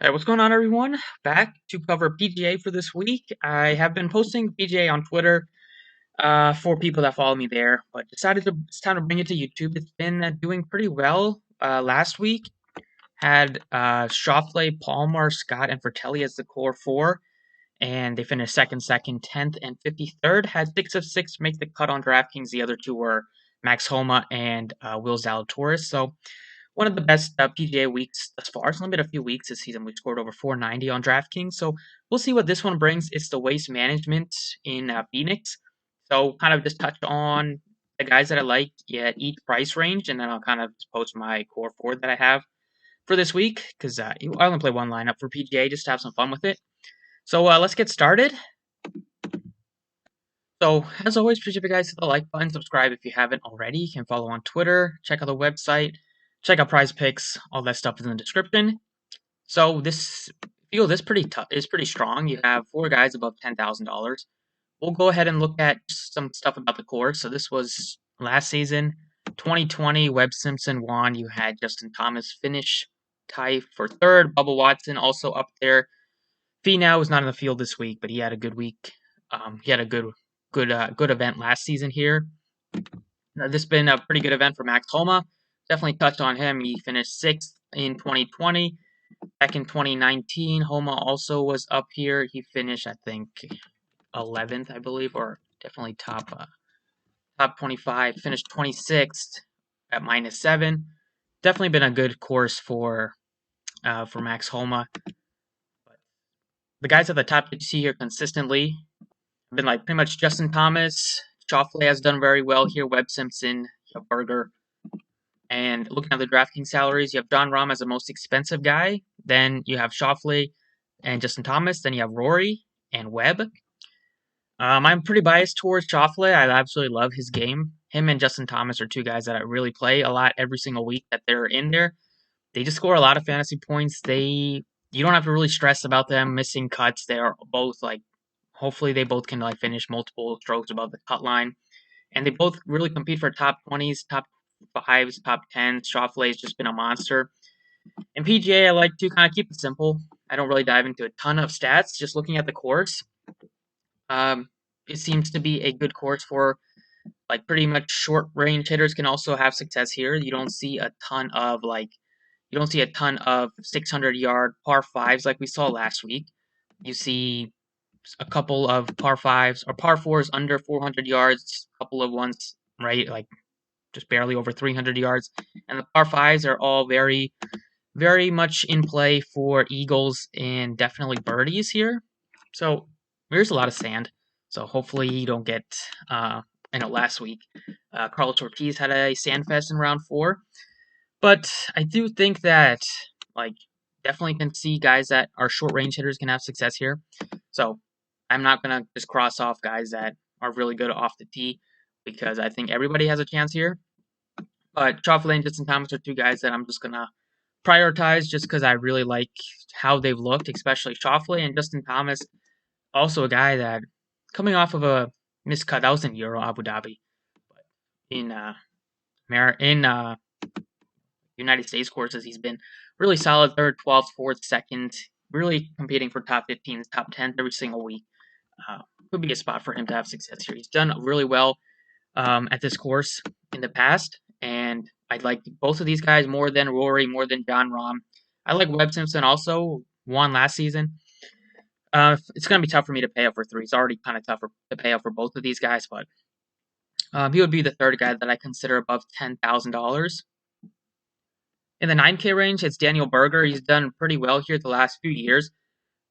Hey, what's going on, everyone? Back to cover PGA for this week. I have been posting PGA on Twitter for people that follow me there, but decided it's time to bring it to YouTube. It's been doing pretty well. Last week had Schauffele, Palmer, Scott, and Fratelli as the core four, and they finished second, 10th, and 53rd. Had 6 of 6 make the cut on DraftKings. The other two were Max Homa and Will Zalatoris. So one of the best PGA weeks thus far. It's only been a few weeks this season. We scored over 490 on DraftKings, so we'll see what this one brings. It's the waste management in Phoenix. So kind of just touch on the guys that I like at each price range, and then I'll kind of post my core four that I have for this week because I only play one lineup for PGA just to have some fun with it. So let's get started. So, as always, appreciate you guys hit the like button, subscribe if you haven't already. You can follow on Twitter, check out the website, check out Prize Picks. All that stuff is in the description. So this field is pretty tough. Is pretty strong. You have four guys above $10,000. We'll go ahead and look at some stuff about the course. So this was last season, 2020. Webb Simpson won. You had Justin Thomas finish tie for third. Bubba Watson also up there. Finau was not in the field this week, but he had a good week. He had a good event last season here. This has been a pretty good event for Max Homa. Definitely touched on him. He finished sixth in 2020. Back in 2019, Homa also was up here. He finished, I think, 11th, I believe, or definitely top 25. Finished 26th at -7. Definitely been a good course for Max Homa. The guys at the top that you see here consistently have been like pretty much Justin Thomas. Schauffele has done very well here. Webb Simpson, Berger. And looking at the DraftKings salaries, you have Jon Rahm as the most expensive guy. Then you have Schauffele and Justin Thomas. Then you have Rory and Webb. I'm pretty biased towards Schauffele. I absolutely love his game. Him and Justin Thomas are two guys that I really play a lot every single week that they're in there. They just score a lot of fantasy points. You don't have to really stress about them missing cuts. They are both like, hopefully they both can like finish multiple strokes above the cut line, and they both really compete for top 20s, top fives, top 10s. Schauffele has just been a monster. In PGA, I like to kind of keep it simple. I don't really dive into a ton of stats. Just looking at the course, um, it seems to be a good course for like pretty much short range hitters can also have success here. You don't see a ton of 600-yard par fives like we saw last week. You see a couple of par fives or par fours under 400 yards, a couple of ones right like just barely over 300 yards, and the par fives are all very, very much in play for eagles and definitely birdies here. So there's a lot of sand. So hopefully you don't get. I know last week Carlos Ortiz had a sand fest in round four, but I do think that like definitely can see guys that are short range hitters can have success here. So I'm not gonna just cross off guys that are really good off the tee because I think everybody has a chance here. But Schauffele and Justin Thomas are two guys that I'm just gonna prioritize just because I really like how they've looked, especially Schauffele and Justin Thomas. Also a guy that coming off of a miscut that was in Euro Abu Dhabi, but in United States courses he's been really solid, third, 12th, fourth, second, really competing for top 15s, top 10s every single week. Could be a spot for him to have success here. He's done really well at this course in the past, and I like both of these guys more than Rory, more than Jon Rahm. I like Webb Simpson also, won last season. It's going to be tough for me to pay up for three. It's already kind of tough to pay up for both of these guys, but he would be the third guy that I consider above $10,000. In the 9K range, it's Daniel Berger. He's done pretty well here the last few years.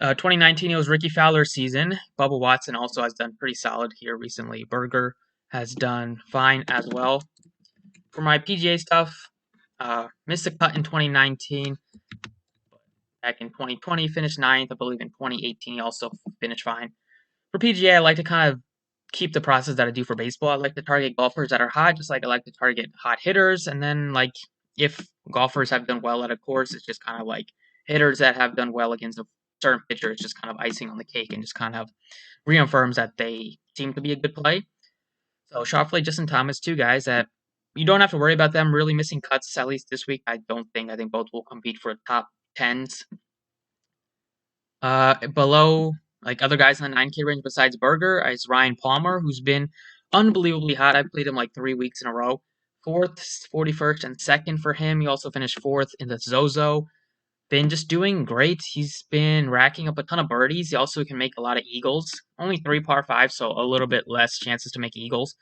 2019, it was Ricky Fowler's season. Bubba Watson also has done pretty solid here recently. Berger has done fine as well. For my PGA stuff, missed a cut in 2019. Back in 2020, finished 9th. I believe in 2018, he also finished fine. For PGA, I like to kind of keep the process that I do for baseball. I like to target golfers that are hot, just like I like to target hot hitters. And then, like, if golfers have done well at a course, it's just kind of like hitters that have done well against a certain pitcher. It's just kind of icing on the cake and just kind of reaffirms that they seem to be a good play. So Schauffele, Justin Thomas, two guys that you don't have to worry about them really missing cuts, at least this week. I don't think. I think both will compete for top 10s. Below, like other guys in the 9K range besides Berger, is Ryan Palmer, who's been unbelievably hot. I played him like 3 weeks in a row. Fourth, 41st, and second for him. He also finished fourth in the Zozo. Been just doing great. He's been racking up a ton of birdies. He also can make a lot of eagles. Only 3 par 5s, so a little bit less chances to make eagles.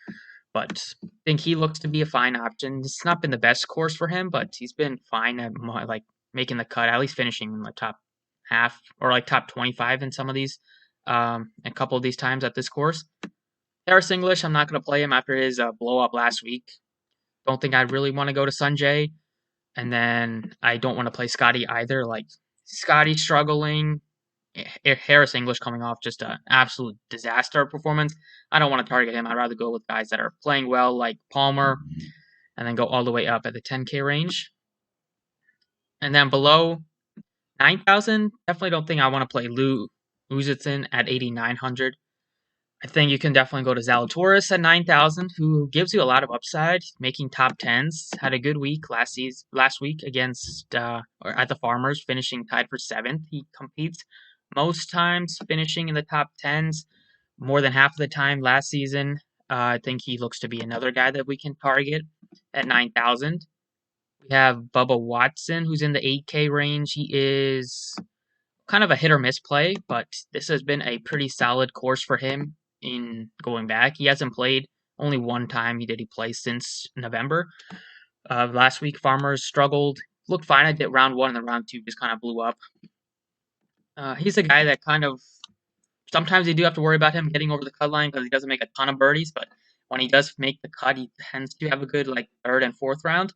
But I think he looks to be a fine option. It's not been the best course for him, but he's been fine at like making the cut, at least finishing in the top half or like top 25 in some of these, a couple of these times at this course. Harris English, I'm not going to play him after his blow up last week. Don't think I'd really want to go to Sanjay. And then I don't want to play Scotty either. Like, Scotty struggling. Harris English coming off just an absolute disaster performance. I don't want to target him. I'd rather go with guys that are playing well, like Palmer, and then go all the way up at the 10K range. And then below 9,000, definitely don't think I want to play Lou Uzitsin at 8,900. I think you can definitely go to Zalatoris at 9,000, who gives you a lot of upside, making top 10s. Had a good week last week against or at the Farmers, finishing tied for 7th. He competes most times finishing in the top 10s, more than half of the time last season. I think he looks to be another guy that we can target at 9,000. We have Bubba Watson, who's in the 8K range. He is kind of a hit or miss play, but this has been a pretty solid course for him in going back. He hasn't played only one time he play since November. Last week, Farmers struggled. Looked fine at round 1, and then round 2 just kind of blew up. He's a guy that kind of sometimes you do have to worry about him getting over the cut line because he doesn't make a ton of birdies, but when he does make the cut, he tends to have a good like 3rd and 4th round.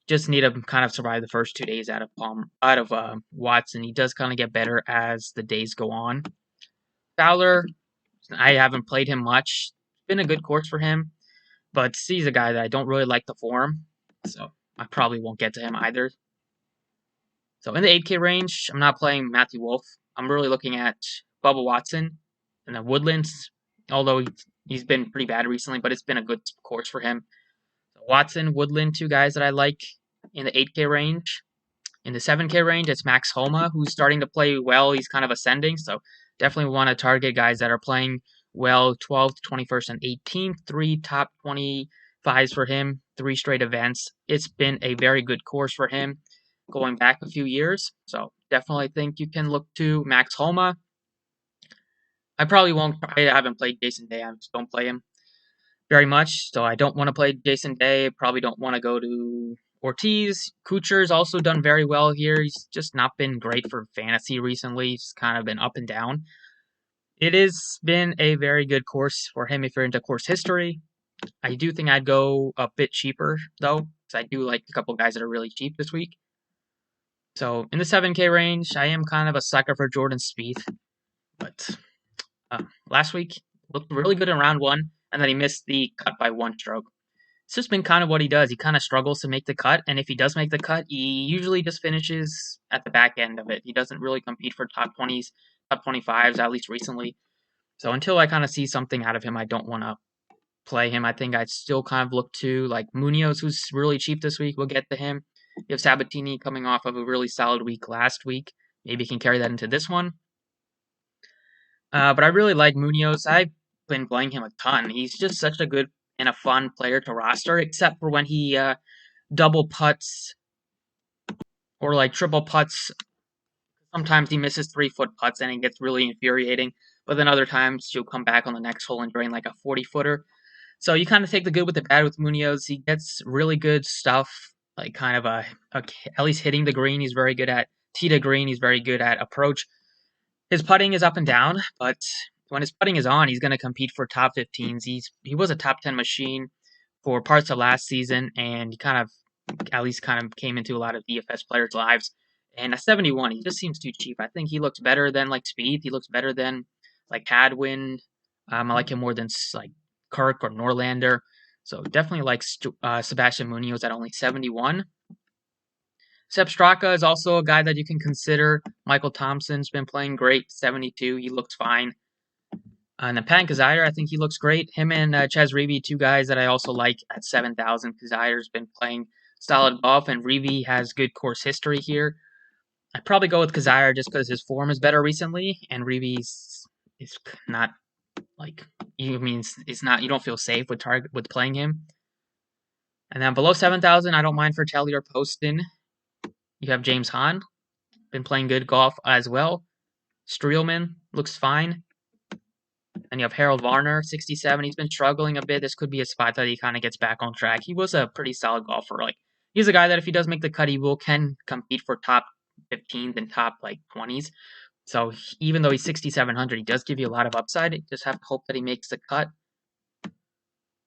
Just need to kind of survive the first 2 days out of Watson. He does kind of get better as the days go on. Fowler, I haven't played him much. It's been a good course for him, but he's a guy that I don't really like the form, so I probably won't get to him either. So in the 8K range, I'm not playing Matthew Wolf. I'm really looking at Bubba Watson and the Woodlands, although he's been pretty bad recently, but it's been a good course for him. So Watson, Woodland, 2 guys that I like in the 8K range. In the 7K range, it's Max Homa, who's starting to play well. He's kind of ascending, so definitely want to target guys that are playing well. 12th, 21st, and 18th. 3 top 25s for him. 3 straight events. It's been a very good course for him going back a few years. So definitely think you can look to Max Homa. I probably won't. I haven't played Jason Day. I just don't play him very much. So I don't want to play Jason Day. Probably don't want to go to Ortiz. Kuchar's also done very well here. He's just not been great for fantasy recently. He's kind of been up and down. It has been a very good course for him if you're into course history. I do think I'd go a bit cheaper, though, because I do like a couple guys that are really cheap this week. So in the 7K range, I am kind of a sucker for Jordan Spieth. But last week, looked really good in round 1, and then he missed the cut by 1 stroke. It's just been kind of what he does. He kind of struggles to make the cut, and if he does make the cut, he usually just finishes at the back end of it. He doesn't really compete for top 20s, top 25s, at least recently. So until I kind of see something out of him, I don't want to play him. I think I'd still kind of look to like Munoz, who's really cheap this week. We'll get to him. You have Sabatini coming off of a really solid week last week. Maybe he can carry that into this one. But I really like Munoz. I've been playing him a ton. He's just such a good and a fun player to roster, except for when he double putts or like triple putts. Sometimes he misses 3-foot putts and it gets really infuriating. But then other times he'll come back on the next hole and drain like a 40-footer. So you kind of take the good with the bad with Munoz. He gets really good stuff, like kind of at least hitting the green. He's very good at tee to green. He's very good at approach. His putting is up and down, but when his putting is on, he's going to compete for top 15s. He was a top 10 machine for parts of last season, and he kind of came into a lot of DFS players' lives. And a 71, he just seems too cheap. I think he looks better than like Spieth. He looks better than like Hadwin. I like him more than like Kirk or Norlander. So definitely like Sebastian Munoz at only 71. Sepp Straka is also a guy that you can consider. Michael Thompson's been playing great, 72. He looks fine. And then Pat Kazire, I think he looks great. Him and Chaz Reavie, 2 guys that I also like at 7,000. Kazire's been playing solid golf, and Reavie has good course history here. I'd probably go with Kazire just because his form is better recently, and Reeves is not like it's not you don't feel safe with playing him. And then below 7,000, I don't mind for Telly or Poston. You have James Hahn, been playing good golf as well. Streelman looks fine. And you have Harold Varner, 67. He's been struggling a bit. This could be a spot that he kind of gets back on track. He was a pretty solid golfer. Like he's a guy that if he does make the cut, he can compete for top 15s and top 20s. So even though he's 6,700, he does give you a lot of upside. You just have to hope that he makes the cut.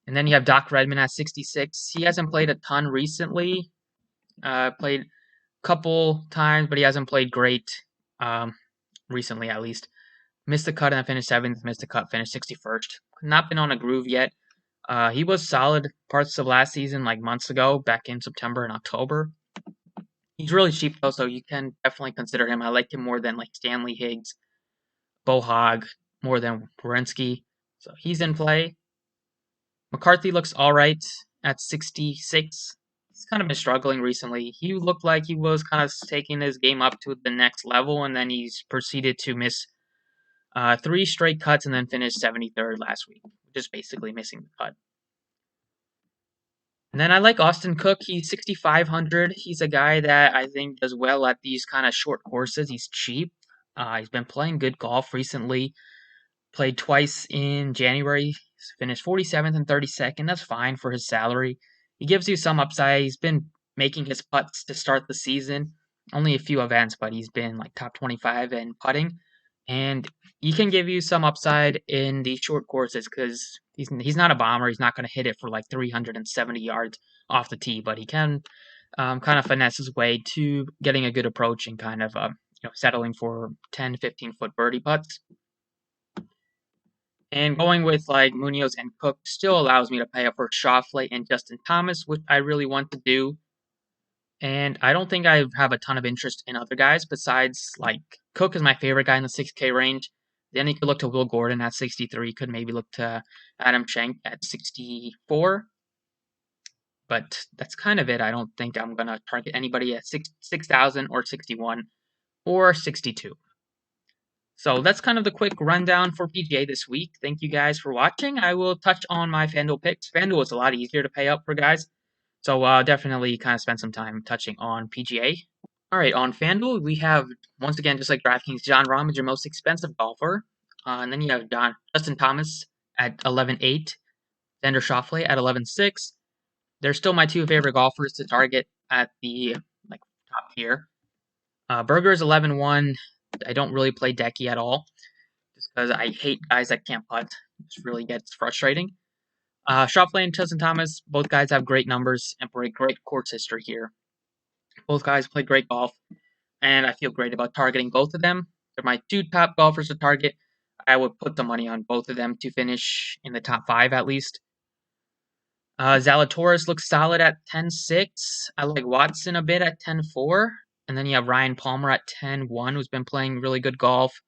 And then you have Doc Redmond at 66. He hasn't played a ton recently. Played a couple times, but he hasn't played great recently, at least. Missed the cut and then finished 7th. Missed the cut, finished 61st. Not been on a groove yet. He was solid parts of last season, like months ago, back in September and October. He's really cheap, though, so you can definitely consider him. I like him more than Stanley Higgs, Bo Hogg, more than Werenski. So he's in play. McCarthy looks all right at 66. He's kind of been struggling recently. He looked like he was kind of taking his game up to the next level, and then he's proceeded to miss 3 straight cuts and then finished 73rd last week, just basically missing the cut. And then I like Austin Cook. He's 6,500. He's a guy that I think does well at these kind of short courses. He's cheap. He's been playing good golf recently. Played twice in January. Finished 47th and 32nd. That's fine for his salary. He gives you some upside. He's been making his putts to start the season. Only a few events, but he's been top 25 in putting. And he can give you some upside in these short courses because he's not a bomber. He's not going to hit it for 370 yards off the tee, but he can kind of finesse his way to getting a good approach and kind of settling for 10, 15-foot birdie putts. And going with Munoz and Cook still allows me to pay up for Schauffele and Justin Thomas, which I really want to do. And I don't think I have a ton of interest in other guys besides Cook is my favorite guy in the 6K range. Then you could look to Will Gordon at 63. Could maybe look to Adam Schenk at 64. But that's kind of it. I don't think I'm going to target anybody at 6,000 or 61 or 62. So that's kind of the quick rundown for PGA this week. Thank you guys for watching. I will touch on my Fanduel picks. Fanduel is a lot easier to pay up for guys. So definitely kind of spend some time touching on PGA. All right, on FanDuel, we have, once again, just like DraftKings, Jon Rahm is your most expensive golfer. And then you have Justin Thomas at 11.8, Xander Schauffele at 11.6. They're still my 2 favorite golfers to target at the top tier. Berger is 11.1. I don't really play Decky at all, just because I hate guys that can't putt. It just really gets frustrating. Schauffele and Justin Thomas, both guys have great numbers and great course history here. Both guys play great golf, and I feel great about targeting both of them. They're my 2 top golfers to target. I would put the money on both of them to finish in the top 5 at least. Zalatoris looks solid at 10.6. I like Watson a bit at 10.4. And then you have Ryan Palmer at 10.1, who's been playing really good golf.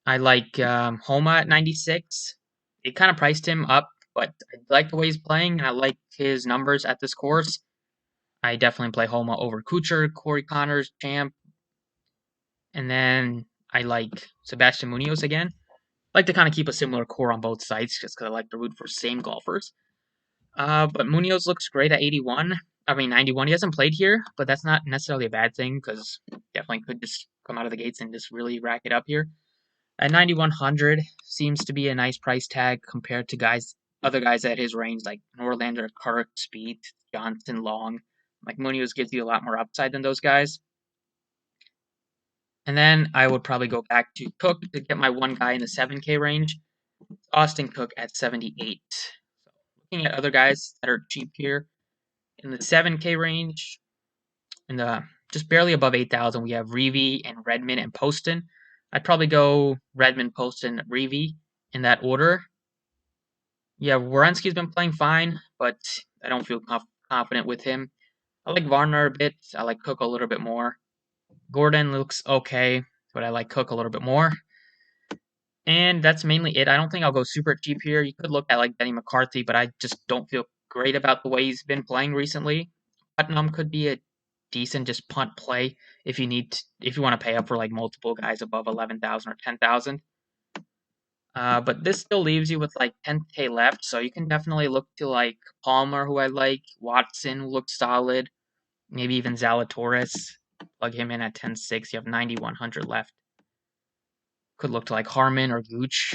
I like Homa at 96. It kind of priced him up, but I like the way he's playing, and I like his numbers at this course. I definitely play Homa over Kuchar, Corey Connors, Champ. And then I like Sebastian Munoz again. I like to kind of keep a similar core on both sides just because I like to root for same golfers. But Munoz looks great at 91. He hasn't played here, but that's not necessarily a bad thing because definitely could just come out of the gates and just really rack it up here. At 9,100 seems to be a nice price tag compared to other guys at his range like Norlander, Kirk, Spieth, Johnson, Long. Munoz gives you a lot more upside than those guys. And then I would probably go back to Cook to get my one guy in the 7K range. Austin Cook at 78. So looking at other guys that are cheap here in the 7K range, in the just barely above 8,000, we have Reeve and Redmond and Poston. I'd probably go Redmond, Poston, Reeve in that order. Yeah, Werenski's been playing fine, but I don't feel confident with him. I like Varner a bit. I like Cook a little bit more. Gordon looks okay, but I like Cook a little bit more. And that's mainly it. I don't think I'll go super cheap here. You could look at Denny McCarthy, but I just don't feel great about the way he's been playing recently. Putnam could be a decent just punt play if you want to pay up for like multiple guys above 11,000 or 10,000. But this still leaves you with like 10K left, so you can definitely look to like Palmer, who I like, Watson looks solid, maybe even Zalatoris. Plug him in at 10.6. You have 9,100 left. Could look to like Harmon or Gooch.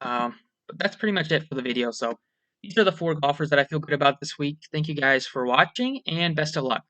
But that's pretty much it for the video. So these are the 4 golfers that I feel good about this week. Thank you guys for watching, and best of luck.